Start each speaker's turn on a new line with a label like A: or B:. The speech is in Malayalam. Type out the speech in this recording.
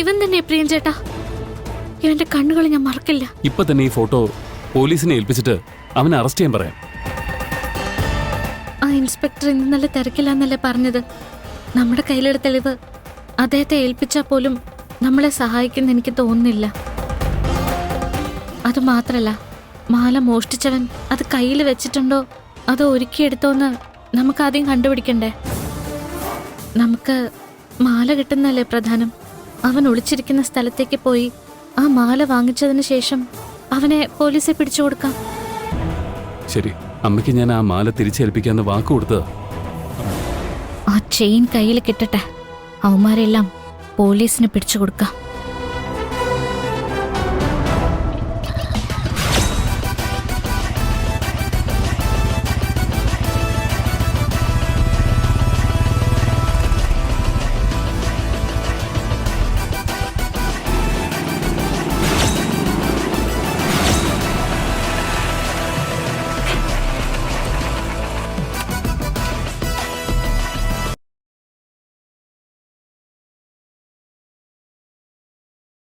A: ഇവൻ തന്നെ പ്രിയൻ ചേട്ടാ. ഇവന്റെ കണ്ണുകൾ ഞാൻ മറക്കില്ല.
B: ഇപ്പൊ തന്നെ ഈ ഫോട്ടോ പോലീസിനെ ഏൽപ്പിച്ചിട്ട് അവനെ അറസ്റ്റ് ചെയ്യാൻ പറയാം.
A: ആ ഇൻസ്പെക്ടർ ഇന്ന് നല്ല തിരക്കില്ലാന്നല്ലേ പറഞ്ഞത്. നമ്മുടെ കയ്യിലുള്ള തെളിവ് അദ്ദേഹത്തെ ഏൽപ്പിച്ചാൽ പോലും നമ്മളെ സഹായിക്കുന്ന എനിക്ക് തോന്നുന്നില്ല. അതുമാത്രല്ല, മാല മോഷ്ടിച്ചവൻ അത് കയ്യിൽ വെച്ചിട്ടുണ്ടോ അതോ ഒരുക്കിയെടുത്തോന്ന് നമുക്കാദ്യം കണ്ടുപിടിക്കണ്ടേ. നമുക്ക് മാല കിട്ടുന്നല്ലേ പ്രധാനം. അവൻ ഒളിച്ചിരിക്കുന്ന സ്ഥലത്തേക്ക് പോയി ആ മാല വാങ്ങിച്ചതിന് ശേഷം അവനെ പോലീസിൽ പിടിച്ചു കൊടുക്കാം.
B: ശരി, അമ്മയ്ക്ക് ഞാൻ ആ മാല തിരിച്ചേൽപ്പിക്കാന്ന് വാക്ക് കൊടുത്തതാ.
A: ആ ചെയിൻ കയ്യിൽ കിട്ടട്ടെ, അവന്മാരെല്ലാം പോലീസിന് പിടിച്ചു കൊടുക്കാം.